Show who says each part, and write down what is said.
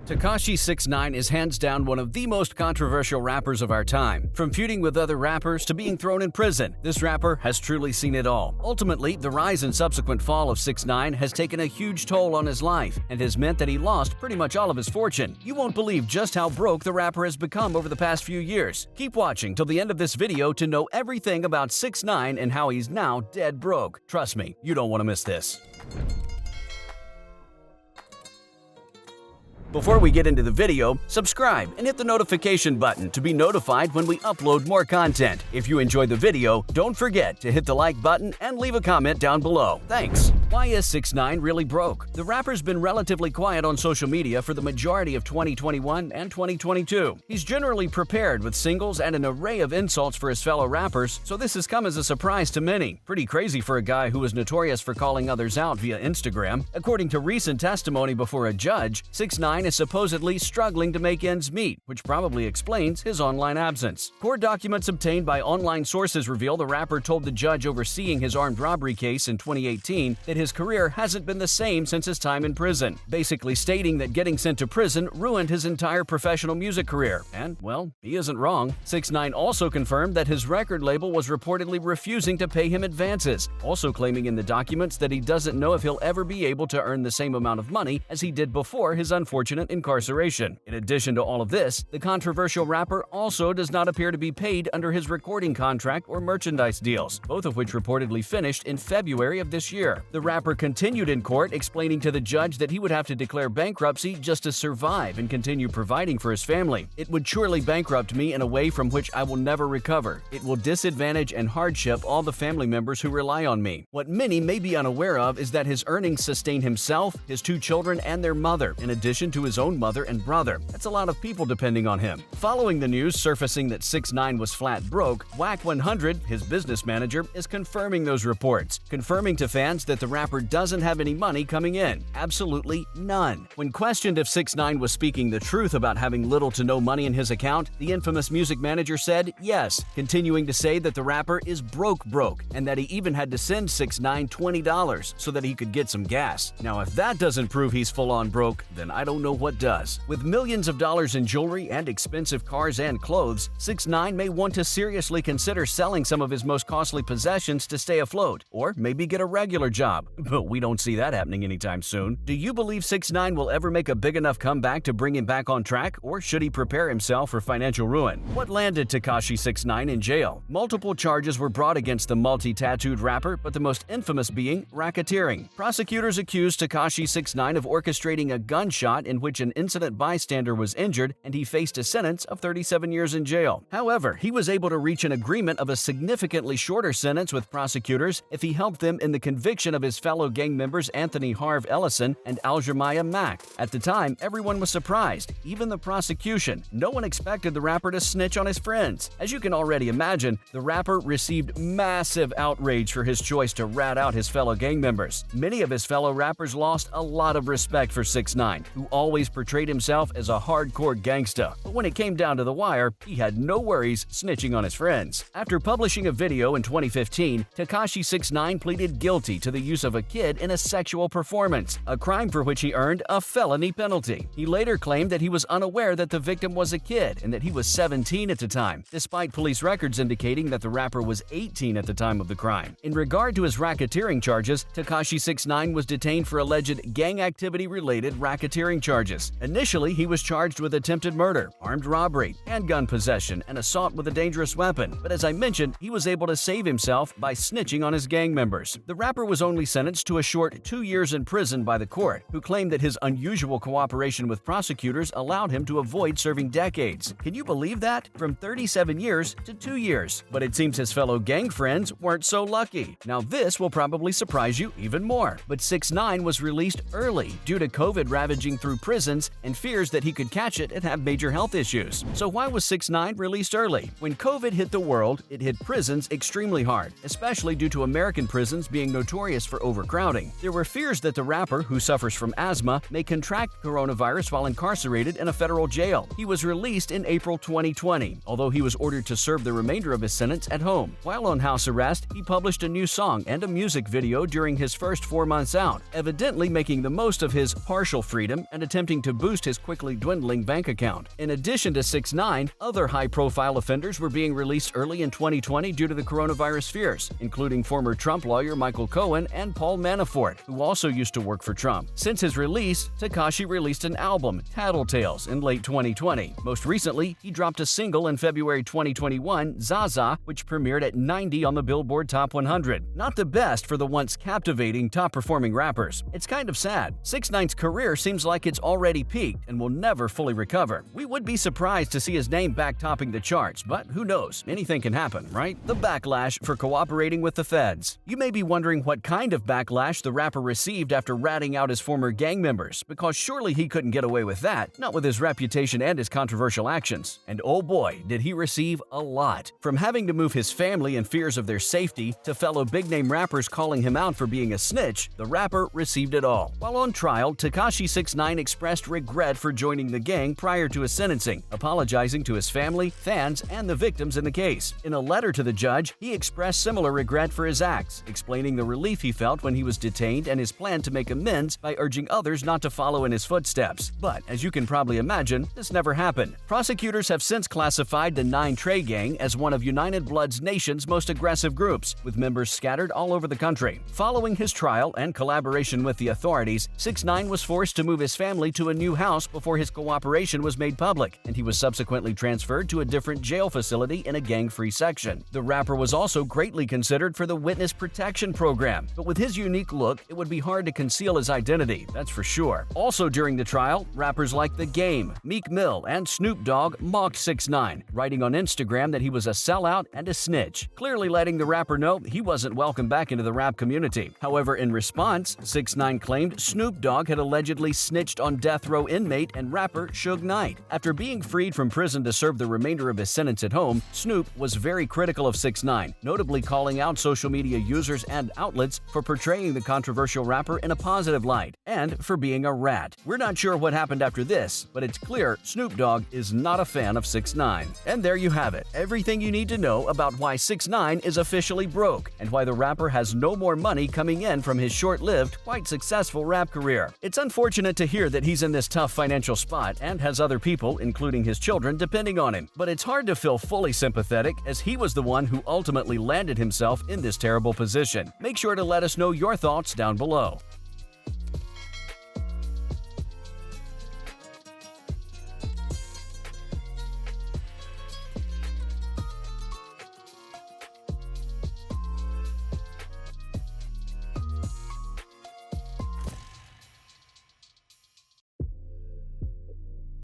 Speaker 1: Tekashi 6ix9ine is hands down one of the most controversial rappers of our time. From feuding with other rappers to being thrown in prison, this rapper has truly seen it all. Ultimately, the rise and subsequent fall of 6ix9ine has taken a huge toll on his life and has meant that he lost pretty much all of his fortune. You won't believe just how broke the rapper has become over the past few years. Keep watching till the end of this video to know everything about 6ix9ine and how he's now dead broke. Trust me, you don't want to miss this. Before we get into the video, subscribe and hit the notification button to be notified when we upload more content. If you enjoyed the video, don't forget to hit the like button and leave a comment down below. Thanks! Why is 6ix9ine really broke? The rapper's been relatively quiet on social media for the majority of 2021 and 2022. He's generally prepared with singles and an array of insults for his fellow rappers, so this has come as a surprise to many. Pretty crazy for a guy who was notorious for calling others out via Instagram. According to recent testimony before a judge, 6ix9ine is supposedly struggling to make ends meet, which probably explains his online absence. Court documents obtained by online sources reveal the rapper told the judge overseeing his armed robbery case in 2018 that his career hasn't been the same since his time in prison, basically stating that getting sent to prison ruined his entire professional music career. And, well, he isn't wrong. 6ix9ine also confirmed that his record label was reportedly refusing to pay him advances, also claiming in the documents that he doesn't know if he'll ever be able to earn the same amount of money as he did before his unfortunate incarceration. In addition to all of this, the controversial rapper also does not appear to be paid under his recording contract or merchandise deals, both of which reportedly finished in February of this year. The rapper continued in court, explaining to the judge that he would have to declare bankruptcy just to survive and continue providing for his family. It would surely bankrupt me in a way from which I will never recover. It will disadvantage and hardship all the family members who rely on me. What many may be unaware of is that his earnings sustain himself, his 2 children, and their mother, in addition to his own mother and brother. That's a lot of people depending on him. Following the news surfacing that 6ix9ine was flat broke, Whack 100, his business manager, is confirming those reports, confirming to fans that the rapper doesn't have any money coming in. Absolutely none. When questioned if 6ix9ine was speaking the truth about having little to no money in his account, the infamous music manager said yes, continuing to say that the rapper is broke and that he even had to send 6ix9ine $20 so that he could get some gas. Now, if that doesn't prove he's full-on broke, then I don't know what does. With millions of dollars in jewelry and expensive cars and clothes, 6ix9ine may want to seriously consider selling some of his most costly possessions to stay afloat, or maybe get a regular job. But we don't see that happening anytime soon. Do you believe 6ix9ine will ever make a big enough comeback to bring him back on track, or should he prepare himself for financial ruin? What landed Tekashi 6ix9ine in jail? Multiple charges were brought against the multi-tattooed rapper, but the most infamous being racketeering. Prosecutors accused Tekashi 6ix9ine of orchestrating a gunshot in which an innocent bystander was injured, and he faced a sentence of 37 years in jail. However, he was able to reach an agreement of a significantly shorter sentence with prosecutors if he helped them in the conviction of his fellow gang members Anthony Harv Ellison and Aljamiah Mack. At the time, everyone was surprised, even the prosecution. No one expected the rapper to snitch on his friends. As you can already imagine, the rapper received massive outrage for his choice to rat out his fellow gang members. Many of his fellow rappers lost a lot of respect for 6ix9ine, who always portrayed himself as a hardcore gangsta. But when it came down to the wire, he had no worries snitching on his friends. After publishing a video in 2015, Tekashi 6ix9ine pleaded guilty to the use of a kid in a sexual performance, a crime for which he earned a felony penalty. He later claimed that he was unaware that the victim was a kid and that he was 17 at the time, despite police records indicating that the rapper was 18 at the time of the crime. In regard to his racketeering charges, Tekashi 6ix9ine was detained for alleged gang activity-related racketeering charges. Initially, he was charged with attempted murder, armed robbery, handgun possession, and assault with a dangerous weapon. But as I mentioned, he was able to save himself by snitching on his gang members. The rapper was only sentenced to a short 2 years in prison by the court, who claimed that his unusual cooperation with prosecutors allowed him to avoid serving decades. Can you believe that? From 37 years to 2 years. But it seems his fellow gang friends weren't so lucky. Now this will probably surprise you even more. But 6ix9ine was released early due to COVID ravaging through prisons and fears that he could catch it and have major health issues. So why was 6ix9ine released early? When COVID hit the world, it hit prisons extremely hard, especially due to American prisons being notorious for for overcrowding. There were fears that the rapper, who suffers from asthma, may contract coronavirus while incarcerated in a federal jail. He was released in April 2020, although he was ordered to serve the remainder of his sentence at home. While on house arrest, he published a new song and a music video during his first 4 months out, evidently making the most of his partial freedom and attempting to boost his quickly dwindling bank account. In addition to 6ix9ine, other high-profile offenders were being released early in 2020 due to the coronavirus fears, including former Trump lawyer Michael Cohen and Paul Manafort, who also used to work for Trump. Since his release, Tekashi released an album, Tattletales, in late 2020. Most recently, he dropped a single in February 2021, Zaza, which premiered at 90 on the Billboard Top 100. Not the best for the once captivating top-performing rappers. It's kind of sad. 6ix9ine's career seems like it's already peaked and will never fully recover. We would be surprised to see his name back topping the charts, but who knows? Anything can happen, right? The backlash for cooperating with the feds. You may be wondering what kind of backlash the rapper received after ratting out his former gang members, because surely he couldn't get away with that, not with his reputation and his controversial actions. And oh boy, did he receive a lot. From having to move his family in fears of their safety to fellow big-name rappers calling him out for being a snitch, the rapper received it all. While on trial, Tekashi 6ix9ine expressed regret for joining the gang prior to his sentencing, apologizing to his family, fans, and the victims in the case. In a letter to the judge, he expressed similar regret for his acts, explaining the relief he felt when he was detained and his plan to make amends by urging others not to follow in his footsteps. But, as you can probably imagine, this never happened. Prosecutors have since classified the 9 Trey Gang as one of United Blood's nation's most aggressive groups, with members scattered all over the country. Following his trial and collaboration with the authorities, 6ix9ine was forced to move his family to a new house before his cooperation was made public, and he was subsequently transferred to a different jail facility in a gang-free section. The rapper was also greatly considered for the Witness Protection Program, but with his unique look, it would be hard to conceal his identity, that's for sure. Also during the trial, rappers like The Game, Meek Mill, and Snoop Dogg mocked 6ix9ine, writing on Instagram that he was a sellout and a snitch, clearly letting the rapper know he wasn't welcome back into the rap community. However, in response, 6ix9ine claimed Snoop Dogg had allegedly snitched on death row inmate and rapper Suge Knight. After being freed from prison to serve the remainder of his sentence at home, Snoop was very critical of 6ix9ine, notably calling out social media users and outlets for portraying the controversial rapper in a positive light, and for being a rat. We're not sure what happened after this, but it's clear Snoop Dogg is not a fan of 6ix9ine. And there you have it, everything you need to know about why 6ix9ine is officially broke, and why the rapper has no more money coming in from his short-lived, quite successful rap career. It's unfortunate to hear that he's in this tough financial spot and has other people, including his children, depending on him, but it's hard to feel fully sympathetic as he was the one who ultimately landed himself in this terrible position. Make sure to let us know your thoughts down below.